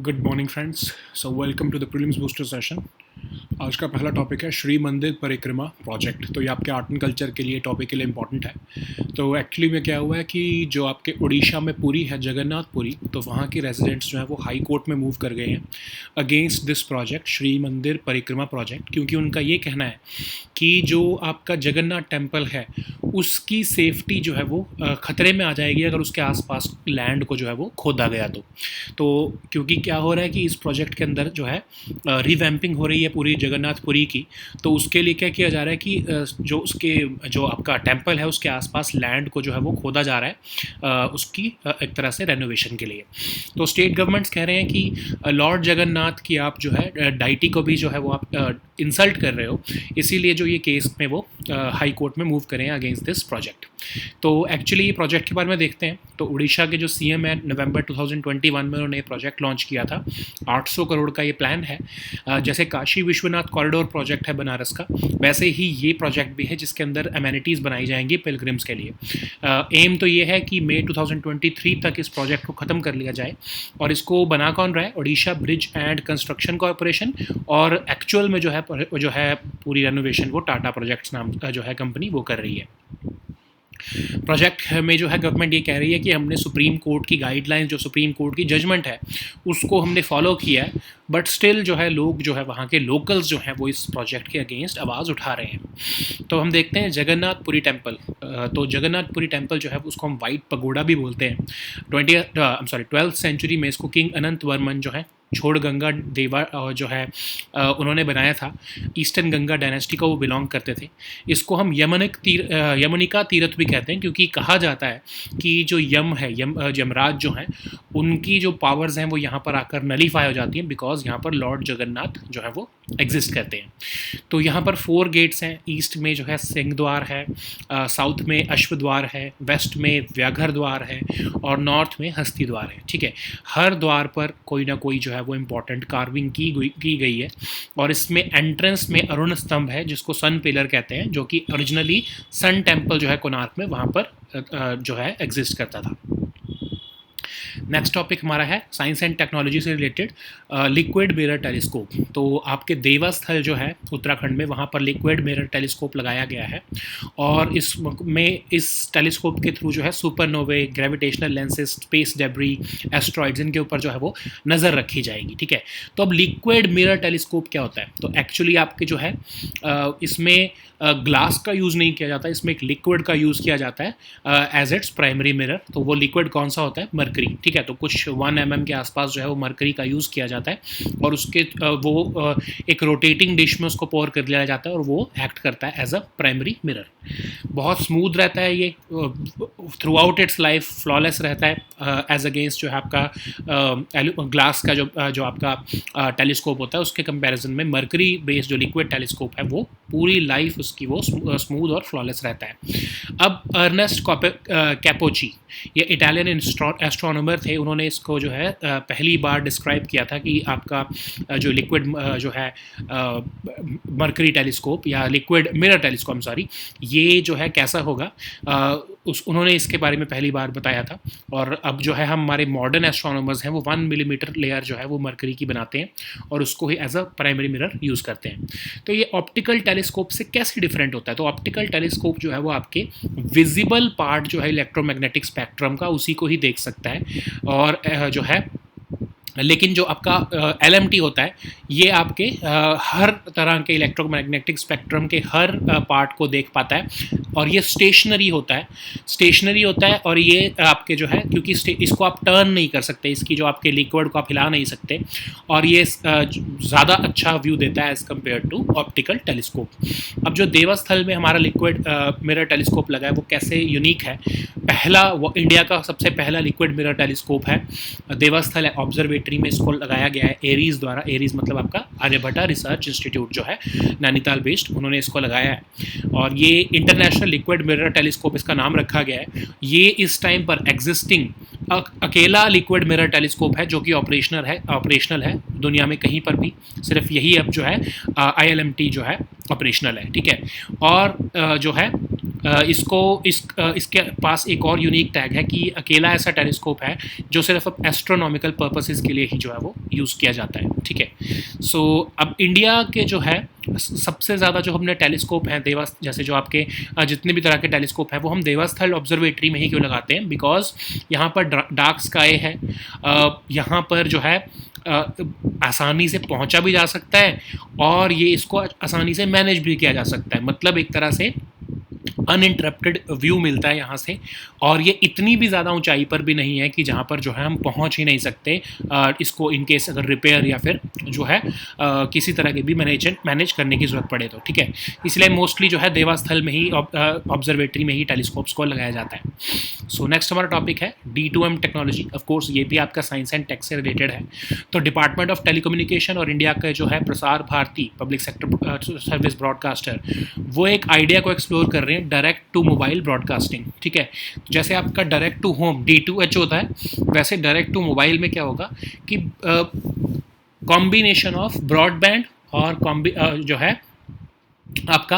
Good morning friends. So welcome to the prelims booster session. आज का पहला topic है श्री मंदिर परिक्रमा प्रोजेक्ट। तो ये आपके आर्ट एंड कल्चर के लिए टॉपिक के लिए इम्पॉर्टेंट है। तो एक्चुअली में क्या हुआ है कि जो आपके उड़ीसा में पुरी है, जगन्नाथपुरी, तो वहाँ के रेजिडेंट्स जो है वो हाई कोर्ट में मूव कर गए हैं अगेंस्ट दिस प्रोजेक्ट श्री मंदिर परिक्रमा प्रोजेक्ट, क्योंकि उनका ये कहना है कि जो आपका जगन्नाथ टेम्पल है उसकी सेफ्टी जो है वो ख़तरे में आ जाएगी अगर उसके आसपास लैंड को जो है वो खोदा गया तो क्योंकि क्या हो रहा है कि इस प्रोजेक्ट के अंदर जो है रिवैम्पिंग हो रही है पूरी जगन्नाथपुरी की। तो उसके लिए क्या किया जा रहा है कि जो आपका टेम्पल है उसके आसपास लैंड को जो है वो खोदा जा रहा है उसकी एक तरह से रेनोवेशन के लिए। तो स्टेट गवर्नमेंट्स कह रहे हैं कि लॉर्ड जगन्नाथ की आप जो है डाइटी को भी जो है वो आप इंसल्ट कर रहे हो, इसीलिए जो ये केस में वो हाई कोर्ट में मूव करें अगेंस्ट दिस प्रोजेक्ट। तो एक्चुअली ये प्रोजेक्ट के बारे में देखते हैं। तो उड़ीसा के जो सीएम है नवंबर 2021 में उन्होंने ये प्रोजेक्ट लॉन्च किया था। 800 करोड़ का ये प्लान है। जैसे काशी विश्वनाथ कॉरिडोर प्रोजेक्ट है बनारस का, वैसे ही ये प्रोजेक्ट भी है जिसके अंदर एमेनिटीज़ बनाई जाएंगी पिलग्रिम्स के लिए। एम तो ये है कि मई 2023 तक इस प्रोजेक्ट को ख़त्म कर लिया जाए। और इसको बना कौन रहा है? Orissa bridge and construction corporation. और एक्चुअल में जो है पूरी रेनोवेशन वो टाटा प्रोजेक्ट्स नाम का जो है कंपनी वो कर रही है। प्रोजेक्ट में जो है गवर्नमेंट ये कह रही है कि हमने सुप्रीम कोर्ट की गाइडलाइंस, जो सुप्रीम कोर्ट की जजमेंट है उसको हमने फॉलो किया है, बट स्टिल जो है लोग जो है वहाँ के लोकल्स जो हैं वो इस प्रोजेक्ट के अगेंस्ट आवाज़ उठा रहे हैं। तो हम देखते हैं जगन्नाथपुरी टेम्पल। तो जगन्नाथपुरी टेम्पल जो है उसको हम वाइट पगोड़ा भी बोलते हैं। 12th सेंचुरी में इसको किंग अनंत वर्मन जो है छोड़ गंगा देवा जो है उन्होंने बनाया था। ईस्टर्न गंगा डायनेस्टी को वो बिलोंग करते थे। इसको हम यमनिका तीर्थ भी कहते हैं, क्योंकि कहा जाता है कि जो यमराज जो हैं उनकी जो पावर्स हैं वो यहाँ पर आकर नलीफाई हो जाती हैं, बिकॉज यहाँ पर लॉर्ड जगन्नाथ जो है वो एग्जिस्ट करते हैं। तो यहाँ पर 4 गेट्स हैं। ईस्ट में जो है सिंह द्वार है, साउथ में अश्व द्वार है, वेस्ट में व्याघ्र द्वार है और नॉर्थ में हस्ती द्वार है। ठीक है, हर द्वार पर कोई ना कोई जो है वो इम्पॉर्टेंट कार्विंग की गई है। और इसमें एंट्रेंस में अरुण स्तंभ है जिसको सन पिलर कहते हैं, जो कि ओरिजिनली सन टेम्पल जो है कोणार्क में वहाँ पर जो है एग्जिस्ट करता था। नेक्स्ट टॉपिक हमारा है साइंस एंड टेक्नोलॉजी से रिलेटेड लिक्विड मिरर टेलीस्कोप। तो आपके देवस्थल जो है उत्तराखंड में, वहाँ पर लिक्विड मिरर टेलीस्कोप लगाया गया है। और इस टेलीस्कोप के थ्रू जो है supernovae, gravitational lenses, space debris, asteroids, इनके ऊपर जो है वो नज़र रखी जाएगी। ठीक है, तो अब लिक्विड मिरर टेलीस्कोप क्या होता है? तो एक्चुअली आपके जो है इसमें ग्लास का यूज़ नहीं किया जाता, इसमें एक लिक्विड का यूज़ किया जाता है एज इट्स प्राइमरी मिरर। तो वो लिक्विड कौन सा होता है? मरकरी। ठीक है, तो कुछ 1 mm के आसपास जो है वो मरकरी का यूज़ किया जाता है और उसके वो एक रोटेटिंग डिश में उसको पोर कर लिया जाता है और वो एक्ट करता है एज अ प्राइमरी मिरर। बहुत स्मूथ रहता है ये, through out it's life flawless रहता है एज अगेंस्ट जो है आपका ग्लास का जो आपका टेलीस्कोप होता है उसके कंपैरिजन में मरकरी बेस्ड जो लिक्विड टेलीस्कोप है वो पूरी लाइफ उसकी वो स्मूथ और फ्लॉलेस रहता है। अब अर्नेस्ट कैपोची, ये इटालियन एस्ट्रोनॉमर थे, उन्होंने इसको जो है पहली बार डिस्क्राइब किया था कि आपका जो लिक्विड जो है मरकरी टेलीस्कोप या लिक्विड मिरर टेलीस्कोप ये जो है कैसा होगा, उन्होंने इसके बारे में पहली बार बताया था। और अब जो है हमारे मॉडर्न एस्ट्रोनॉमर्स हैं वो 1 mm लेयर जो है वो मरकरी की बनाते हैं और उसको ही as a primary mirror use करते हैं। तो ये ऑप्टिकल टेलीस्कोप से कैसे डिफरेंट होता है? तो ऑप्टिकल टेलीस्कोप जो है वो आपके विजिबल पार्ट जो है इलेक्ट्रोमैग्नेटिक स्पेक्ट्रम का उसी को ही देख सकता है। और जो है लेकिन जो आपका LMT होता है ये आपके हर तरह के इलेक्ट्रोमैग्नेटिक स्पेक्ट्रम के हर पार्ट को देख पाता है और ये स्टेशनरी होता है। और ये आपके जो है क्योंकि इसको आप टर्न नहीं कर सकते, इसकी जो आपके लिक्विड को आप हिला नहीं सकते, और ये ज़्यादा अच्छा व्यू देता है as compare to optical telescope. अब जो देवस्थल में हमारा लिक्विड मिरर टेलीस्कोप लगा है वो कैसे यूनिक है? वो इंडिया का सबसे पहला लिक्विड मिरर टेलीस्कोप है। देवस्थल ऑब्जर्वेटरी में इसको लगाया गया है एरीज द्वारा। एरीज मतलब आपका आर्यभट्टा रिसर्च इंस्टीट्यूट जो है नैनीताल बेस्ड, उन्होंने इसको लगाया है। और ये इंटरनेशनल लिक्विड मिरर टेलीस्कोप इसका नाम रखा गया है। ये इस टाइम पर एग्जिस्टिंग अकेला लिक्विड मिरर टेलीस्कोप है जो कि ऑपरेशनल है दुनिया में कहीं पर भी, सिर्फ यही अब जो है ILMT जो है ऑपरेशनल है। ठीक है, और जो है इसके पास एक और यूनिक टैग है कि अकेला ऐसा टेलीस्कोप है जो सिर्फ एस्ट्रोनॉमिकल पर्पसेस के लिए ही जो है वो यूज़ किया जाता है, ठीक है। सो अब इंडिया के जो है सबसे ज़्यादा जो हमने टेलीस्कोप हैं जैसे जो आपके जितने भी तरह के टेलीस्कोप हैं वो हम देवस्थल ऑब्जर्वेटरी में ही क्यों लगाते हैं, बिकॉज यहाँ पर डार्क स्काई है, यहाँ पर जो है आसानी से पहुंचा भी जा सकता है और ये इसको आसानी से मैनेज भी किया जा सकता है, मतलब एक तरह से अनइंटरप्टेड व्यू मिलता है यहाँ से। और ये इतनी भी ज़्यादा ऊंचाई पर भी नहीं है कि जहाँ पर जो है हम पहुँच ही नहीं सकते इसको इन केस अगर रिपेयर या फिर जो है किसी तरह के भी मैनेज करने की ज़रूरत पड़े तो, ठीक है। इसलिए मोस्टली जो है देवास्थल में ही ऑब्जर्वेटरी में ही टेलीस्कोप्स को लगाया जाता है। सो नेक्स्ट हमारा टॉपिक है D2M टेक्नोलॉजी। ऑफकोर्स ये भी आपका साइंस एंड टेक से रिलेटेड है। तो डिपार्टमेंट ऑफ टेलीकम्युनिकेशन और इंडिया का जो है Prasar Bharati public sector service broadcaster वो एक आइडिया को एक्सप्लोर कर रहे हैं, डायरेक्ट टू मोबाइल ब्रॉडकास्टिंग, ठीक है। जैसे आपका डायरेक्ट टू होम D2H होता है, वैसे डायरेक्ट टू मोबाइल में क्या होगा कि कॉम्बिनेशन ऑफ ब्रॉडबैंड और जो है आपका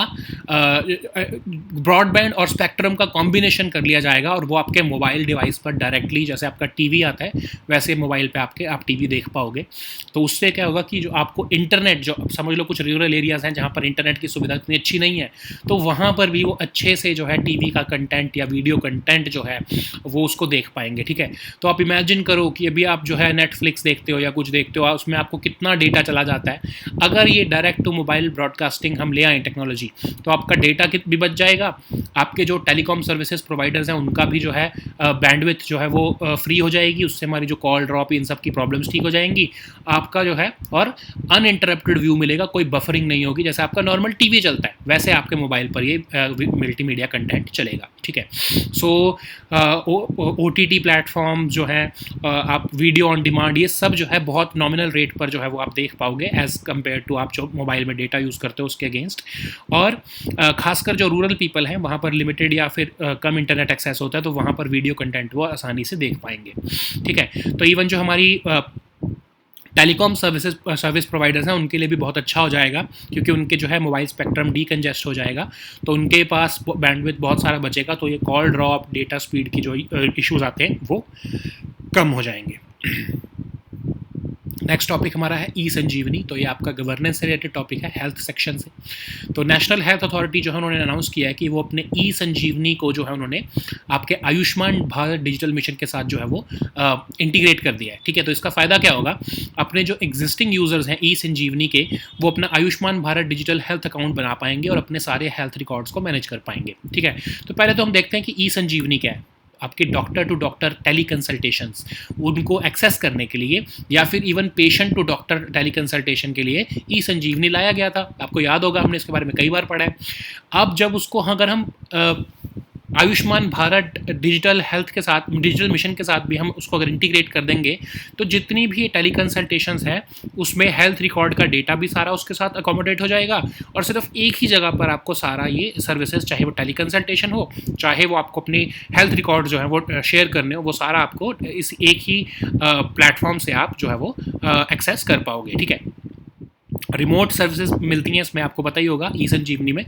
ब्रॉडबैंड और स्पेक्ट्रम का कॉम्बिनेशन कर लिया जाएगा और वो आपके मोबाइल डिवाइस पर डायरेक्टली, जैसे आपका टीवी आता है वैसे मोबाइल पे आप टीवी देख पाओगे। तो उससे क्या होगा कि जो आपको इंटरनेट, जो समझ लो कुछ रूरल एरियाज़ हैं जहाँ पर इंटरनेट की सुविधा इतनी अच्छी नहीं है, तो वहाँ पर भी वो अच्छे से जो है टीवी का कंटेंट या वीडियो कंटेंट जो है वो उसको देख पाएंगे, ठीक है। तो आप इमेजिन करो कि अभी आप जो है नेटफ्लिक्स देखते हो या कुछ देखते हो, उसमें आपको कितना डेटा चला जाता है। अगर ये डायरेक्ट टू मोबाइल ब्रॉडकास्टिंग हम ले आए टेक्नोलॉजी, तो आपका डेटा भी बच जाएगा, आपके जो टेलीकॉम सर्विसेज प्रोवाइडर्स हैं उनका भी जो है बैंडविड्थ जो है वो फ्री हो जाएगी, उससे हमारी जो कॉल ड्रॉप इन सब की प्रॉब्लम्स ठीक हो जाएंगी, आपका जो है और अनइंटरप्टेड व्यू मिलेगा, कोई बफरिंग नहीं होगी। जैसे आपका नॉर्मल टीवी चलता है वैसे आपके मोबाइल पर ये मल्टीमीडिया कंटेंट चलेगा, ठीक है। सो OTT प्लेटफॉर्म जो है, आप वीडियो ऑन डिमांड, ये सब जो है बहुत नॉमिनल रेट पर जो है वो आप देख पाओगे एज़ कम्पेयर टू आप जो मोबाइल में डेटा यूज़ करते हो उसके अगेंस्ट। और खासकर जो रूरल पीपल हैं वहाँ पर लिमिटेड या फिर कम इंटरनेट एक्सेस होता है, तो वहाँ पर वीडियो कंटेंट वो आसानी से देख पाएंगे, ठीक है। तो इवन जो हमारी टेलीकॉम सर्विस प्रोवाइडर्स हैं उनके लिए भी बहुत अच्छा हो जाएगा, क्योंकि उनके जो है मोबाइल स्पेक्ट्रम डीकंजेस्ट हो जाएगा, तो उनके पास बैंडविड्थ बहुत सारा बचेगा, तो ये कॉल ड्रॉप, डेटा स्पीड की जो इश्यूज़ आते हैं वो कम हो जाएंगे। नेक्स्ट टॉपिक हमारा है ई संजीवनी। तो ये आपका गवर्नेंस से रिलेटेड टॉपिक है, हेल्थ सेक्शन से। तो नेशनल हेल्थ अथॉरिटी जो है उन्होंने अनाउंस किया है कि वो अपने ई संजीवनी को जो है उन्होंने आपके आयुष्मान भारत डिजिटल मिशन के साथ जो है वो इंटीग्रेट कर दिया है, ठीक है। तो इसका फ़ायदा क्या होगा, अपने जो एग्जिस्टिंग यूज़र्स हैं ई संजीवनी के, वो अपना Ayushman Bharat digital health account बना पाएंगे और अपने सारे हेल्थ रिकॉर्ड्स को मैनेज कर पाएंगे, ठीक है। तो पहले तो हम देखते हैं कि ई संजीवनी क्या है। आपके doctor to doctor tele consultations, उनको एक्सेस करने के लिए या फिर even patient to doctor tele consultation के लिए ई संजीवनी लाया गया था। आपको याद होगा, हमने इसके बारे में कई बार पढ़ा है। अब जब उसको अगर हम आयुष्मान भारत डिजिटल हेल्थ के साथ, डिजिटल मिशन के साथ भी हम उसको अगर इंटीग्रेट कर देंगे, तो जितनी भी टेली कंसल्टेशंस हैं उसमें हेल्थ रिकॉर्ड का डेटा भी सारा उसके साथ अकोमोडेट हो जाएगा और सिर्फ एक ही जगह पर आपको सारा ये सर्विसेज, चाहे वो टेली कंसल्टेशन हो, चाहे वो आपको अपनी हेल्थ रिकॉर्ड जो है वो शेयर करने हो, वो सारा आपको इस एक ही प्लेटफॉर्म से आप जो है वो एक्सेस कर पाओगे, ठीक है। रिमोट सर्विसेज मिलती हैं इसमें, आपको पता ही होगा। ई संजीवनी में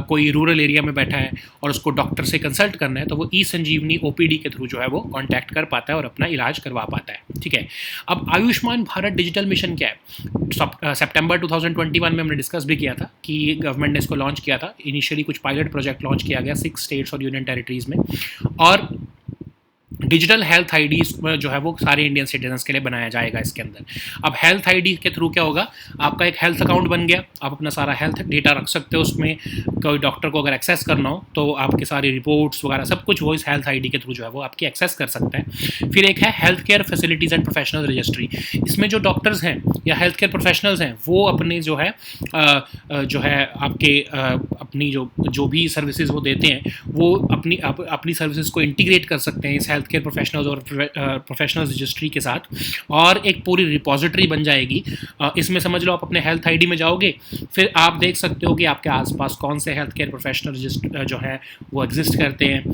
कोई रूरल एरिया में बैठा है और उसको डॉक्टर से कंसल्ट करना है, तो वो ई संजीवनी OPD के थ्रू जो है वो कांटेक्ट कर पाता है और अपना इलाज करवा पाता है, ठीक है। अब आयुष्मान भारत डिजिटल मिशन क्या है, सितंबर 2021 में हमने डिस्कस भी किया था कि गवर्नमेंट ने इसको लॉन्च किया था। इनिशियली कुछ पायलट प्रोजेक्ट लॉन्च किया गया 6 स्टेट्स और यूनियन टेरिटरीज़ में, और डिजिटल हेल्थ आईडी जो है वो सारे इंडियन सिटीजन्स के लिए बनाया जाएगा इसके अंदर। अब हेल्थ आईडी के थ्रू क्या होगा, आपका एक हेल्थ अकाउंट बन गया, आप अपना सारा हेल्थ डेटा रख सकते हो उसमें। कोई डॉक्टर को अगर एक्सेस करना हो तो आपके सारी रिपोर्ट्स वगैरह सब कुछ वो इस हेल्थ आईडी के थ्रू जो है वो आपकी एक्सेस कर सकता है। फिर एक है health care facilities and professional registry. इसमें जो डॉक्टर्स हैं या हेल्थ केयर प्रोफेशनल्स हैं वो अपने जो है आपके अपनी जो भी सर्विसेज वो देते हैं वो अपनी सर्विसेज को इंटीग्रेट कर सकते हैं इस हेल्थ केयर प्रोफेशनल्स और प्रोफेशनल्स रजिस्ट्री के साथ, और एक पूरी रिपोजिटरी बन जाएगी। इसमें समझ लो आप अपने हेल्थ आईडी में जाओगे, फिर आप देख सकते हो कि आपके आसपास कौन से हेल्थ केयर प्रोफेशनल जो है वो एग्जिस्ट करते हैं,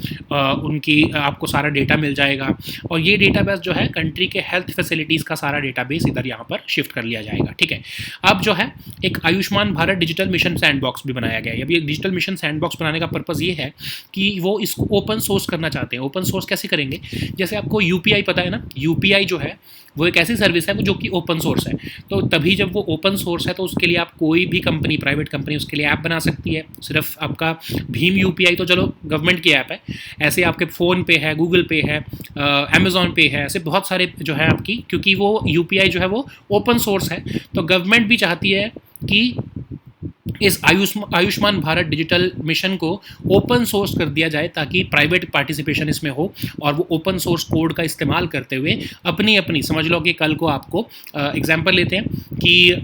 उनकी आपको सारा डेटा मिल जाएगा। और ये डेटाबेस जो है कंट्री के हेल्थ फैसिलिटीज़ का सारा डेटाबेस इधर यहाँ पर शिफ्ट कर लिया जाएगा। ठीक है, अब जो है एक Ayushman Bharat digital mission sandbox भी बनाया गया है। अब ये डिजिटल मिशन सैंडबॉक्स बनाने का पर्पज़ ये है कि वो इसको ओपन सोर्स करना चाहते हैं। ओपन सोर्स कैसे करेंगे? जैसे आपको यूपीआई पता है ना, यूपीआई जो है वो एक ऐसी सर्विस है वो जो कि ओपन सोर्स है। तो तभी जब वो ओपन सोर्स है तो उसके लिए आप कोई भी कंपनी, प्राइवेट कंपनी उसके लिए ऐप बना सकती है। सिर्फ आपका भीम यूपीआई तो चलो गवर्नमेंट की ऐप है, ऐसे आपके फ़ोन पे है, गूगल पे है, अमेज़ॉन पे है, ऐसे बहुत सारे जो है आपकी, क्योंकि वो यूपीआई जो है वो ओपन सोर्स है। तो गवर्नमेंट भी चाहती है कि इस आयुष्मान भारत डिजिटल मिशन को ओपन सोर्स कर दिया जाए ताकि प्राइवेट पार्टिसिपेशन इसमें हो, और वो ओपन सोर्स कोड का इस्तेमाल करते हुए अपनी समझ लो कि कल को आपको एग्जांपल लेते हैं कि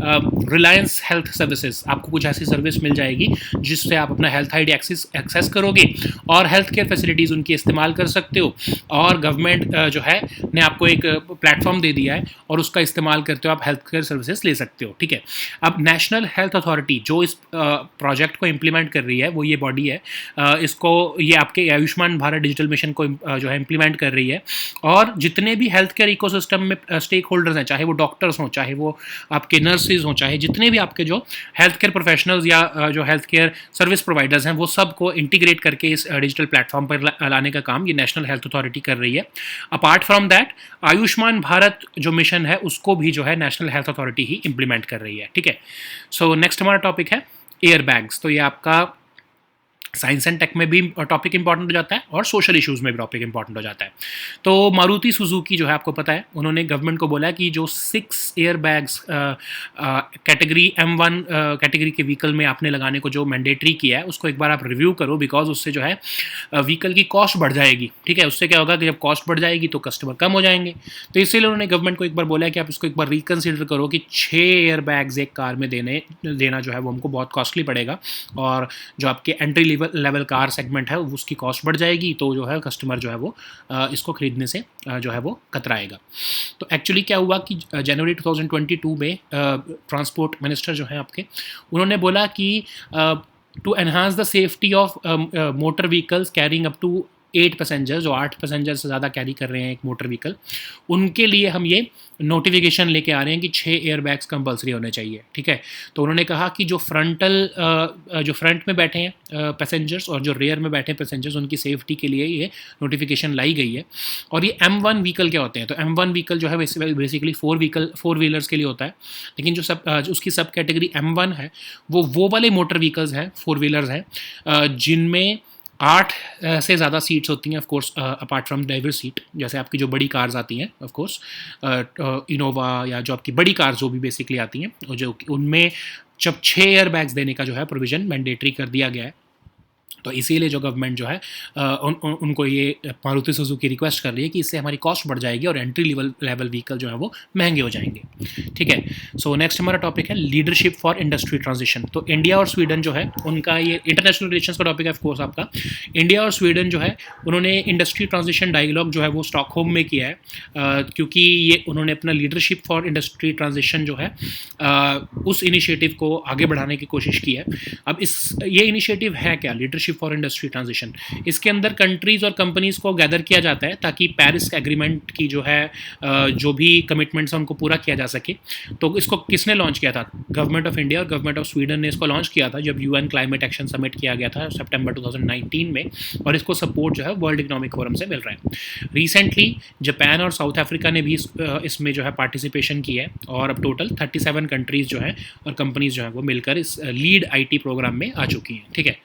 रिलायंस हेल्थ सर्विसेज, आपको कुछ ऐसी सर्विस मिल जाएगी जिससे आप अपना हेल्थ आईडी एक्सेस करोगे और हेल्थ केयर फैसिलिटीज़ उनकी इस्तेमाल कर सकते हो। और गवर्नमेंट जो है ने आपको एक प्लेटफॉर्म दे दिया है और उसका इस्तेमाल करते हो आप हेल्थ केयर सर्विसेज ले सकते हो। ठीक है, अब नेशनल हेल्थ अथॉरिटी जो इस प्रोजेक्ट को इम्प्लीमेंट कर रही है, वो ये बॉडी है, इसको ये आपके आयुष्मान भारत डिजिटल मिशन को जो है इम्प्लीमेंट कर रही है। और जितने भी हेल्थ केयर इकोसिस्टम में स्टेक होल्डर्स हैं, चाहे वो डॉक्टर्स हों, चाहे वो आपके नर्सेज हों, चाहे जितने भी आपके जो हेल्थ केयर प्रोफेशनल्स या जो हेल्थ केयर सर्विस प्रोवाइडर्स हैं, वो सबको इंटीग्रेट करके इस डिजिटल प्लेटफॉर्म पर लाने का काम ये नेशनल हेल्थ अथॉरिटी कर रही है। Apart from that, Ayushman Bharat जो मिशन है उसको भी जो है नेशनल हेल्थ अथॉरिटी ही इम्प्लीमेंट कर रही है। ठीक है, सो नेक्स्ट हमारा टॉपिक है एयर बैग्स। तो ये आपका साइंस एंड टेक में भी टॉपिक इंपॉर्टेंट हो जाता है और सोशल इश्यूज़ में भी टॉपिक इंपॉर्टेंट हो जाता है। तो मारुति सुजुकी जो है आपको पता है, उन्होंने गवर्नमेंट को बोला है कि जो 6 air bags category M1 category के व्हीकल में आपने लगाने को जो मैंडेटरी किया है उसको एक बार आप रिव्यू करो, बिकॉज उससे जो है व्हीकल की कॉस्ट बढ़ जाएगी। ठीक है, उससे क्या होगा कि जब कॉस्ट बढ़ जाएगी तो कस्टमर कम हो जाएंगे। तो इसीलिए उन्होंने गवर्नमेंट को एक बार बोला है कि आप इसको एक बार रिकन्सिडर करो कि 6 एयर बैग्स एक कार में देना जो है वो हमको बहुत कॉस्टली पड़ेगा, और जो आपके एंट्री लेवल कार सेगमेंट है उसकी कॉस्ट बढ़ जाएगी, तो जो है कस्टमर जो है वो इसको खरीदने से जो है वो कतराएगा। तो एक्चुअली क्या हुआ कि जनवरी 2022 में ट्रांसपोर्ट मिनिस्टर जो है आपके, उन्होंने बोला कि to enhance the safety of motor vehicles carrying up to 8 passengers, जो 8 पैसेंजर से ज़्यादा कैरी कर रहे हैं एक मोटर व्हीकल, उनके लिए हम ये नोटिफिकेशन लेके आ रहे हैं कि 6 एयर बैग्स कंपल्सरी होने चाहिए। ठीक है, तो उन्होंने कहा कि जो फ्रंट में बैठे हैं पैसेंजर्स और जो रेयर में बैठे पैसेंजर्स, उनकी सेफ्टी के लिए ये नोटिफिकेशन लाई गई है। और ये M1 व्हीकल क्या होते हैं? तो M1 व्हीकल जो है बेसिकली 4 व्हीलर्स के लिए होता है, लेकिन जो उसकी सब कैटेगरी M1 है वो वाले मोटर व्हीकल्स हैं, 4 व्हीलर्स हैं, जिनमें 8 से ज़्यादा सीट्स होती हैं, of course apart from driver seat. जैसे आपकी जो बड़ी कार्स आती हैं, ऑफ कोर्स इनोवा या जो आपकी बड़ी कार्स जो भी बेसिकली आती हैं, जो उनमें जब 6 एयर बैग्स देने का जो है प्रोविज़न मैंडेटरी कर दिया गया है। तो इसीलिए जो गवर्नमेंट जो है उनको ये मारुति सुजुकी रिक्वेस्ट कर रही है कि इससे हमारी कॉस्ट बढ़ जाएगी और एंट्री लेवल व्हीकल जो है वो महंगे हो जाएंगे। ठीक है, सो नेक्स्ट हमारा टॉपिक है लीडरशिप फॉर इंडस्ट्री ट्रांजिशन। तो इंडिया और स्वीडन जो है उनका ये इंटरनेशनल रिलेशंस का टॉपिक है, ऑफ कोर्स आपका। इंडिया और स्वीडन जो है उन्होंने इंडस्ट्री ट्रांजिशन डायलॉग जो है वो स्टॉकहोम में किया है, क्योंकि ये उन्होंने अपना लीडरशिप फॉर इंडस्ट्री ट्रांजिशन जो है उस इनिशिएटिव को आगे बढ़ाने की कोशिश की है। अब ये इनिशिएटिव है क्या, लीडरशिप फॉर इंडस्ट्री ट्रांजिशन? इसके अंदर कंट्रीज और कंपनीज को गैदर किया जाता है ताकि पेरिस एग्रीमेंट की जो है जो भी कमिटमेंट्स हैं उनको पूरा किया जा सके। तो इसको किसने लॉन्च किया था? गवर्नमेंट ऑफ इंडिया और गवर्नमेंट ऑफ स्वीडन ने इसको लॉन्च किया था जब UN क्लाइमेट एक्शन समिट किया गया था सितंबर 2019 में, और इसको सपोर्ट जो है वर्ल्ड इकोनॉमिक फोरम से मिल रहा है। रिसेंटली जापान और साउथ अफ्रीका ने भी इसमें जो है पार्टिसिपेशन की है, और अब टोटल 37 कंट्रीज़ जो हैं और कंपनीज़ जो हैं वो मिलकर इस लीड IT प्रोग्राम में आ चुकी हैं। ठीक है,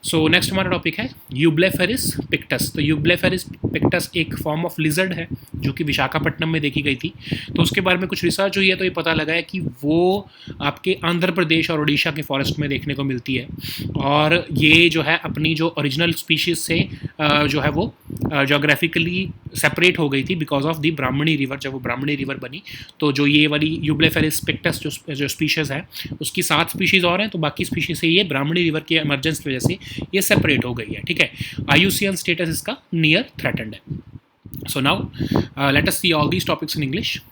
सो नेक्स्ट हमारा टॉपिक है यूब्लेफेरिस पिक्टस। तो यूब्लेफेरिस पिक्टस एक फॉर्म ऑफ लिजर्ड है जो कि विशाखापट्टनम में देखी गई थी। तो उसके बारे में कुछ रिसर्च हुई है, तो ये पता लगा है कि वो आपके आंध्र प्रदेश और उड़ीसा के फॉरेस्ट में देखने को मिलती है, और ये जो है अपनी जो ओरिजिनल स्पीशीज़ से जो है वो जोग्राफिकली सेपरेट हो गई थी because of the Brahmani river. जब वो ब्राह्मणी रिवर बनी तो जो ये वाली यूब्लेफेरिस पिक्टस जो स्पीशीज़ है उसकी 7 स्पीशीज़ और हैं, तो बाकी स्पीशीज़ से ये ब्राह्मणी रिवर के एमरजेंस की वजह से ये सेपरेट हो गई है। ठीक है, IUCN स्टेटस इसका नियर थ्रेटेंड है। So now let us see all these topics in English.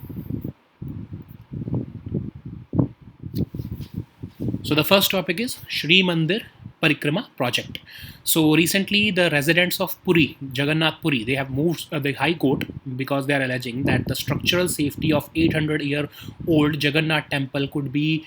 So the first topic is Shri Mandir Parikrama project. So recently, the residents of Puri, Jagannath Puri, they have moved the High Court because they are alleging that the structural safety of 800-year-old Jagannath temple could be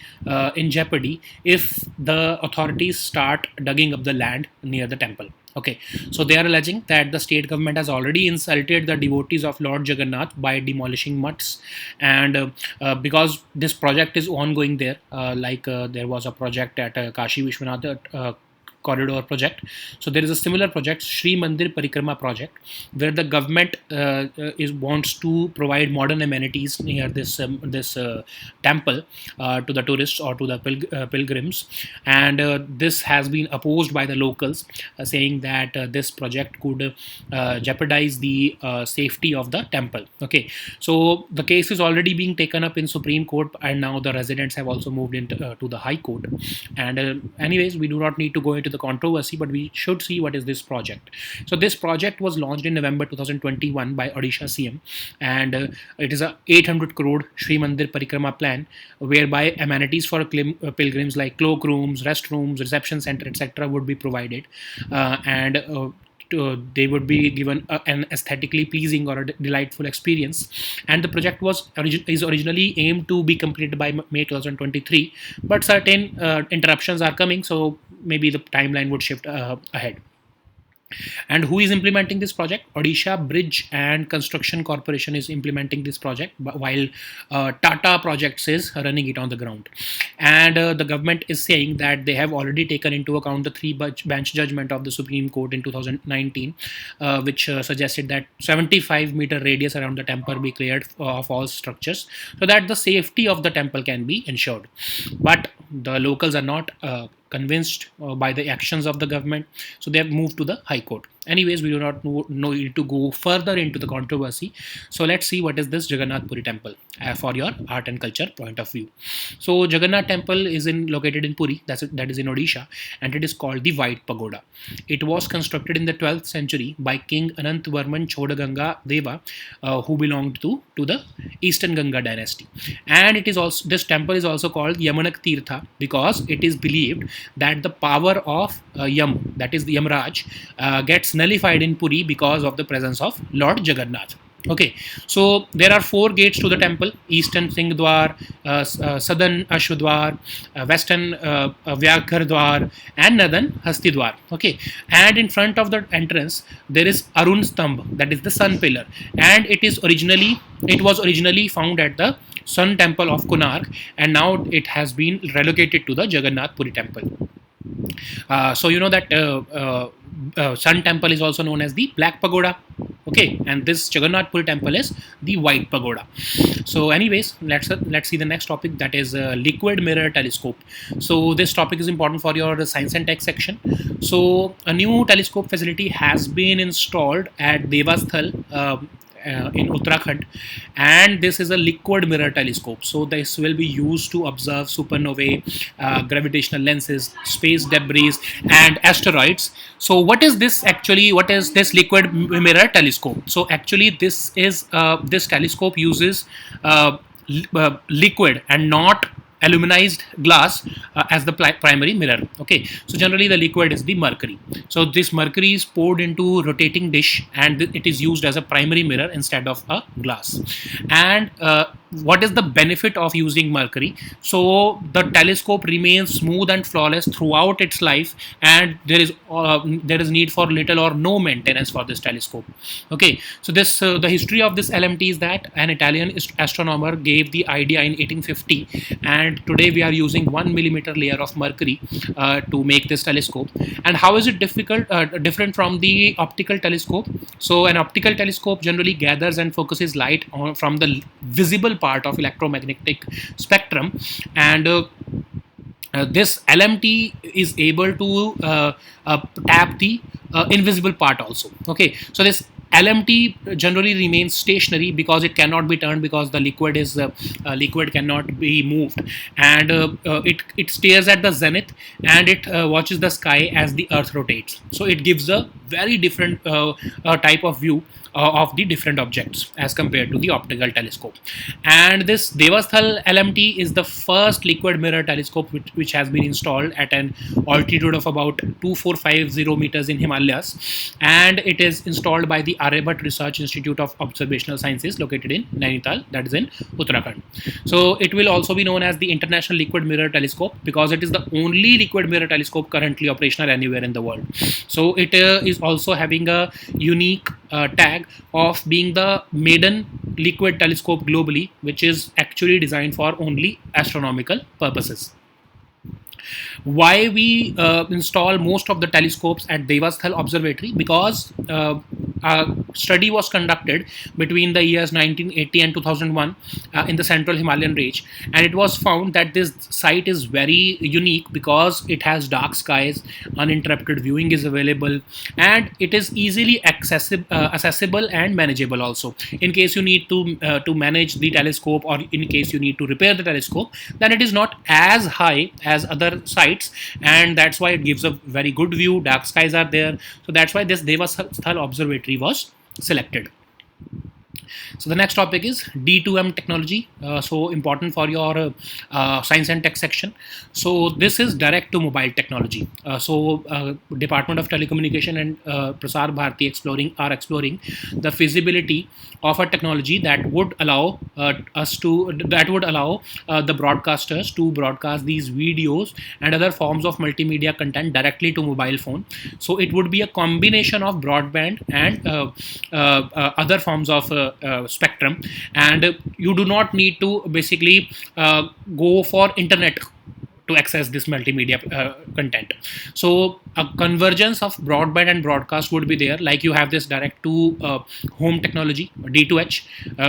in jeopardy if the authorities start digging up the land near the temple. Okay, so they are alleging that the state government has already insulted the devotees of Lord Jagannath by demolishing mutts, and because this project is ongoing there, there was a project at Kashi Vishwanath corridor project. So there is a similar project, Sri Mandir Parikrama project, where the government is wants to provide modern amenities near this temple to the tourists or to the pilgrims, and this has been opposed by the locals, saying that this project could jeopardize the safety of the temple. Okay, so the case is already being taken up in Supreme Court, and now the residents have also moved into to the High Court. And anyways, we do not need to go into the controversy, but we should see what is this project. So this project was launched in November 2021 by Odisha CM, and it is a 800 crore Sri Mandir Parikrama plan, whereby amenities for pilgrims like cloakrooms, restrooms, reception center, etc. would be provided, and they would be given an aesthetically pleasing or a delightful experience. And the project is originally aimed to be completed by May 2023, but certain interruptions are coming, so maybe the timeline would shift ahead. And who is implementing this project? Odisha Bridge and Construction Corporation is implementing this project, while Tata Projects is running it on the ground. And the government is saying that they have already taken into account the three-bench judgment of the Supreme Court in 2019, which suggested that 75-meter radius around the temple be cleared of all structures, so that the safety of the temple can be ensured. But the locals are not convinced by the actions of the government, so they have moved to the High Court. Anyways, we do not need to go further into the controversy. So let's see what is this Jagannath Puri temple for your art and culture point of view. So Jagannath temple is located in Puri, that is in Odisha, and it is called the White Pagoda. It was constructed in the 12th century by King Anantvarman Chodaganga Deva, who belonged to the Eastern Ganga dynasty. And this temple is also called Yamanak Tirtha because it is believed that the power of Yam, that is the Yamraj, gets nullified in Puri because of the presence of Lord Jagannath. Okay, so there are 4 gates to the temple: Eastern Singh Dwar, Southern Ashwadwar, Western Vyaghar Dwar, and Northern Hasti Dwar. Okay, and in front of the entrance there is Arun Stambh, that is the sun pillar, and it was originally found at the Sun Temple of Konark, and now it has been relocated to the Jagannath Puri temple. So you know that Sun Temple is also known as the Black Pagoda. Okay, and this Jagannath Puri temple is the White Pagoda. So anyways, let's see the next topic, that is liquid mirror telescope. So this topic is important for your science and tech section. So a new telescope facility has been installed at Devasthal in Uttarakhand, and this is a liquid mirror telescope. So this will be used to observe supernovae, gravitational lenses, space debris, and asteroids. So what is this actually? What is this liquid mirror telescope? So actually this telescope uses liquid and not aluminized glass as the primary mirror. Okay, so generally the liquid is the mercury. So this mercury is poured into rotating dish, and it is used as a primary mirror instead of a glass. And what is the benefit of using mercury? So the telescope remains smooth and flawless throughout its life, and there is need for little or no maintenance for this telescope. Okay, so this the history of this LMT is that an Italian astronomer gave the idea in 1850, and today we are using 1 millimeter layer of mercury to make this telescope. And how is it different from the optical telescope? So an optical telescope generally gathers and focuses light from the visible part of electromagnetic spectrum, and this LMT is able to tap the invisible part also. Okay, so this LMT generally remains stationary because it cannot be turned, because the liquid cannot be moved, and it stares at the zenith, and it watches the sky as the earth rotates. So it gives a very different type of view of the different objects as compared to the optical telescope. And this Devasthal LMT is the first liquid mirror telescope which has been installed at an altitude of about 2450 meters in Himalayas, and it is installed by the Aryabhat Research Institute of Observational Sciences located in Nainital, that is in Uttarakhand. So it will also be known as the International Liquid Mirror Telescope because it is the only liquid mirror telescope currently operational anywhere in the world. So it is also having a unique tag of being the maiden liquid telescope globally, which is actually designed for only astronomical purposes. Why we install most of the telescopes at Devasthal Observatory? Because a study was conducted between the years 1980 and 2001 in the central Himalayan range, and it was found that this site is very unique because it has dark skies, uninterrupted viewing is available, and it is easily accessible and manageable also. In case you need to manage the telescope, or in case you need to repair the telescope, then it is not as high as other sites, and that's why it gives a very good view. Dark skies are there, so that's why this Devasthal Observatory was selected. So the next topic is D2M technology, so important for your science and tech section. So this is direct to mobile technology. Department of Telecommunication and Prasar Bharati are exploring the feasibility of a technology that would allow the broadcasters to broadcast these videos and other forms of multimedia content directly to mobile phone. So it would be a combination of broadband and other forms of spectrum, and you do not need to basically go for internet to access this multimedia content. So a convergence of broadband and broadcast would be there, like you have this direct to home technology, D2H,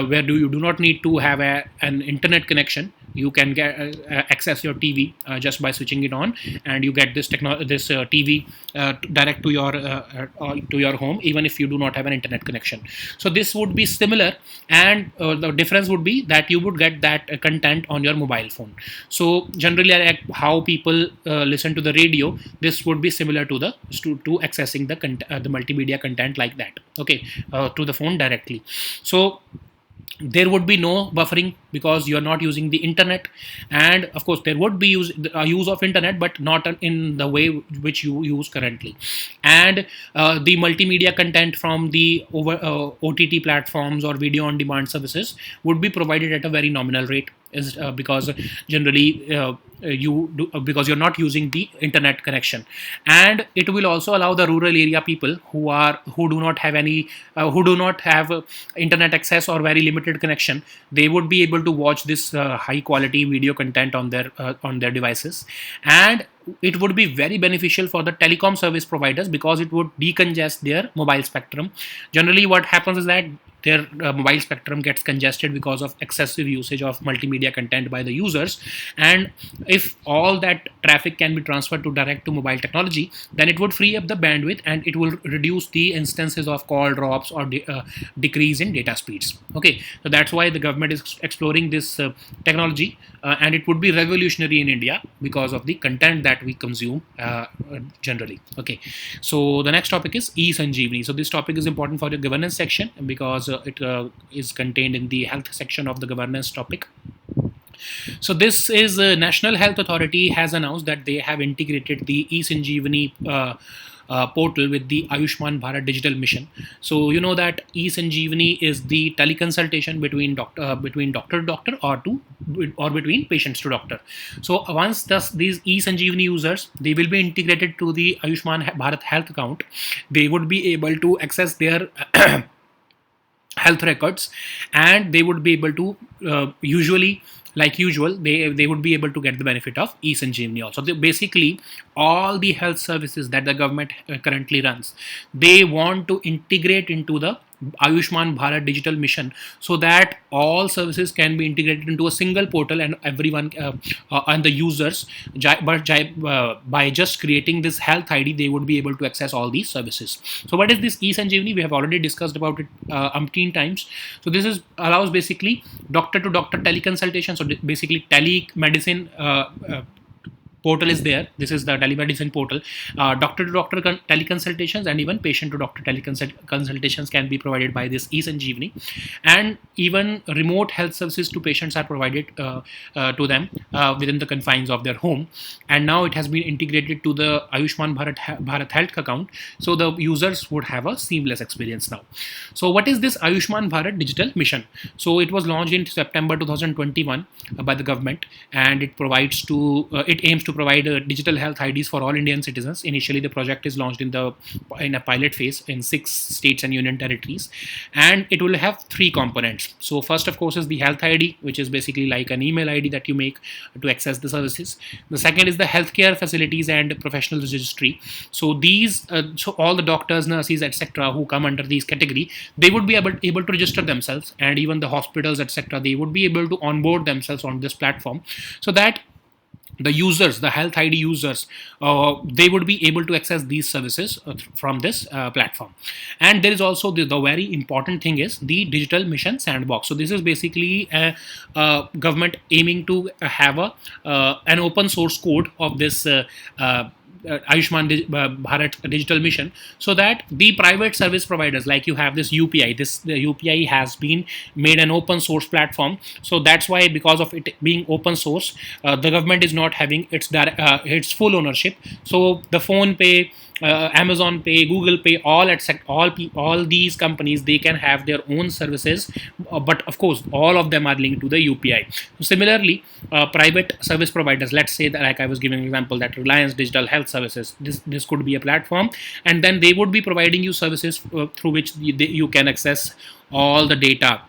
where you do not need to have an internet connection. You can get access your TV just by switching it on, and you get this TV direct to your home, even if you do not have an internet connection. So this would be similar, and the difference would be that you would get that content on your mobile phone. So generally, like how people listen to the radio, this would be similar to accessing the multimedia content like that. Okay, to the phone directly. So there would be no buffering because you are not using the internet, and of course there would be use of internet, but not in the way which you use currently. And the multimedia content from the OTT platforms or video on demand services would be provided at a very nominal rate, because generally because you're not using the internet connection. And it will also allow the rural area people who do not have internet access or very limited connection. They would be able to watch this high quality video content on their devices, and it would be very beneficial for the telecom service providers because it would decongest their mobile spectrum. Generally what happens is that their mobile spectrum gets congested because of excessive usage of multimedia content by the users, and if all that traffic can be transferred to direct to mobile technology, then it would free up the bandwidth and it will reduce the instances of call drops or decrease in data speeds. Okay, so that's why the government is exploring this technology, and it would be revolutionary in India because of the content that we consume generally. Okay, so the next topic is e-Sanjeevani. So this topic is important for the governance section because it is contained in the health section of the governance topic. So this is National Health Authority has announced that they have integrated the e-Sanjeevani portal with the Ayushman Bharat Digital Mission. So you know that e-Sanjeevani is the teleconsultation between doctor to doctor or between patients to doctor. So once these e-Sanjeevani users, they will be integrated to the Ayushman Bharat health account, they would be able to access their health records, and they would be able to like usual, they would be able to get the benefit of e-Sanjeevani also. Basically, all the health services that the government currently runs, they want to integrate into the Ayushman Bharat Digital Mission, so that all services can be integrated into a single portal, and everyone and the users, by just creating this health ID, they would be able to access all these services. So what is this e-Sanjeevani? We have already discussed about it umpteen times. So this allows basically doctor to doctor teleconsultation. So basically telemedicine portal is there. This is the telemedicine portal. Doctor to doctor teleconsultations and even patient to doctor teleconsultations can be provided by this e-Sanjeevani, and even remote health services to patients are provided to them within the confines of their home. And now it has been integrated to the Ayushman Bharat Health account, so the users would have a seamless experience now. So what is this Ayushman Bharat Digital Mission? So it was launched in September 2021 by the government, and it aims to provide digital health IDs for all Indian citizens. Initially, the project is launched in a pilot phase in 6 states and union territories, and it will have 3 components. So first, of course, is the health ID, which is basically like an email ID that you make to access the services. The second is the healthcare facilities and professional registry. So so all the doctors, nurses, etc., who come under these category, they would be able to register themselves, and even the hospitals, etc., they would be able to onboard themselves on this platform, so that the users, the health ID users, they would be able to access these services from this platform. And there is also the very important thing is the digital mission sandbox. So this is basically a government aiming to have an open source code of this Ayushman Bharat Digital Mission, so that the private service providers, like you have this UPI, the UPI has been made an open source platform. So that's why, because of it being open source, the government is not having its full ownership. So the phone pay, Amazon Pay, Google Pay, all these companies, they can have their own services, but of course all of them are linked to the UPI. So similarly, private service providers, let's say that, like I was giving an example, that Reliance Digital Health Services, this could be a platform, and then they would be providing you services through which you can access all the data.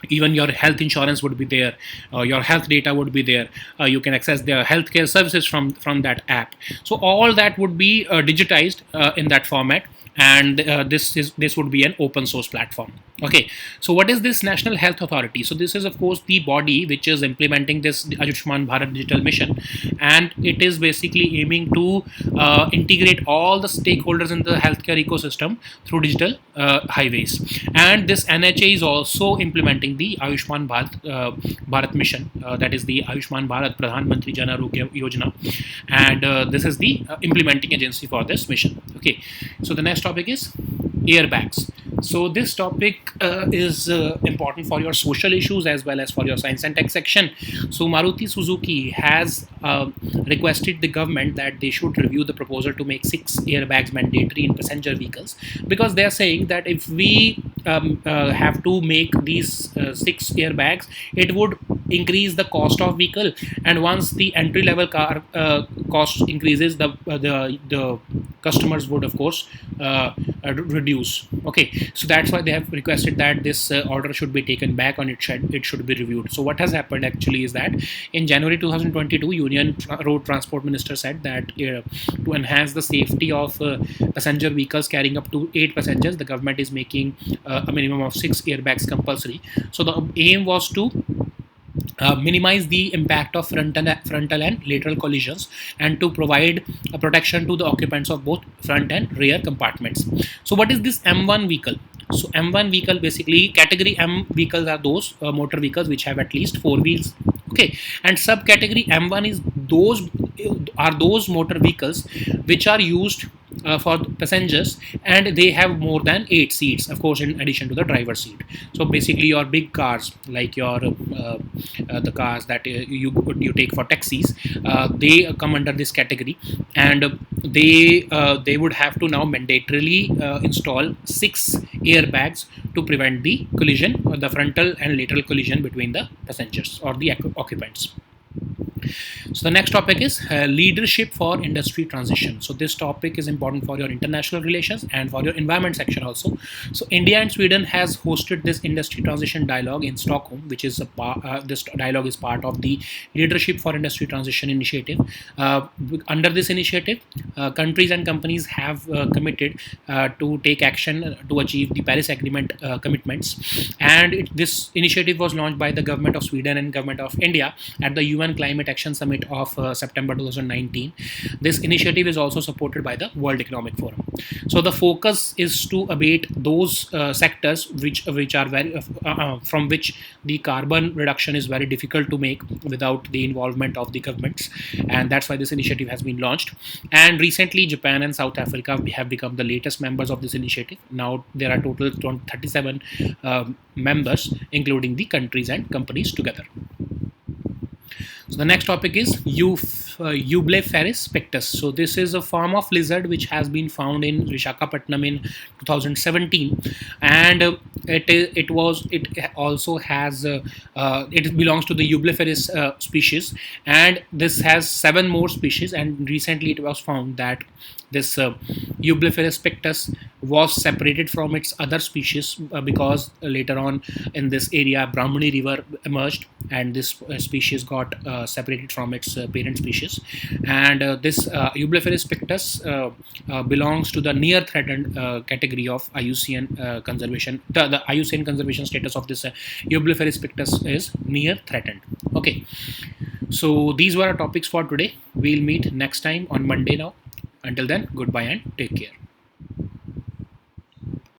Even your health insurance would be there, your health data would be there, you can access their healthcare services from that app. So all that would be digitized in that format, and this would be an open source platform. Okay, so what is this National Health Authority? So this is, of course, the body which is implementing this Ayushman Bharat Digital Mission, and it is basically aiming to integrate all the stakeholders in the healthcare ecosystem through digital highways. And this NHA is also implementing the Ayushman Bharat Mission, that is the Ayushman Bharat Pradhan Mantri Jan Arogya Yojana, and this is the implementing agency for this mission. Okay, so the next topic is airbags. So this topic is important for your social issues as well as for your science and tech section. So Maruti Suzuki has requested the government that they should review the proposal to make 6 airbags mandatory in passenger vehicles, because they are saying that if we have to make these 6 airbags, it would increase the cost of vehicle, and once the entry level car cost increases, the customers would, of course, reduce. Okay, so that's why they have requested that this order should be taken back and it should be reviewed. So what has happened actually is that in January 2022, Union Road Transport Minister said that to enhance the safety of passenger vehicles carrying up to 8 passengers, the government is making a minimum of 6 airbags compulsory. So the aim was to minimize the impact of frontal and lateral collisions, and to provide a protection to the occupants of both front and rear compartments. So what is this M1 vehicle? So M1 vehicle, basically category M vehicles are those motor vehicles which have at least 4 wheels. Okay, and subcategory M1 is those motor vehicles which are used for passengers, and they have more than 8 seats, of course, in addition to the driver's seat. So basically your big cars, like your the cars that you take for taxis, they come under this category, and they would have to now mandatorily install 6 airbags to prevent the collision, or the frontal and lateral collision between the passengers or the occupants. So the next topic is leadership for industry transition. So this topic is important for your international relations and for your environment section also. So India and Sweden has hosted this industry transition dialogue in Stockholm, which is this dialogue is part of the leadership for industry transition initiative. Under this initiative, countries and companies have committed to take action to achieve the Paris Agreement commitments. And this initiative was launched by the government of Sweden and government of India at the UN Climate Protection Summit of September 2019. This initiative is also supported by the World Economic Forum. So the focus is to abate those sectors which are very from which the carbon reduction is very difficult to make without the involvement of the governments, and that's why this initiative has been launched. And recently, Japan and South Africa have become the latest members of this initiative. Now there are total 37 members, including the countries and companies together. So the next topic is Eublepharis pictus. So this is a form of lizard which has been found in Vishakhapatnam in 2017, and it also has it belongs to the Eublepharis species, and this has 7 more species. And recently, it was found that this Eublepharis pictus was separated from its other species because later on in this area Brahmani river emerged, and this species got separated from its parent species. And this Eublepharis pictus belongs to the near threatened category of IUCN conservation. The IUCN conservation status of this Eublepharis pictus is near threatened. Okay, so these were our topics for today. We'll meet next time on Monday now. Until then, goodbye and take care.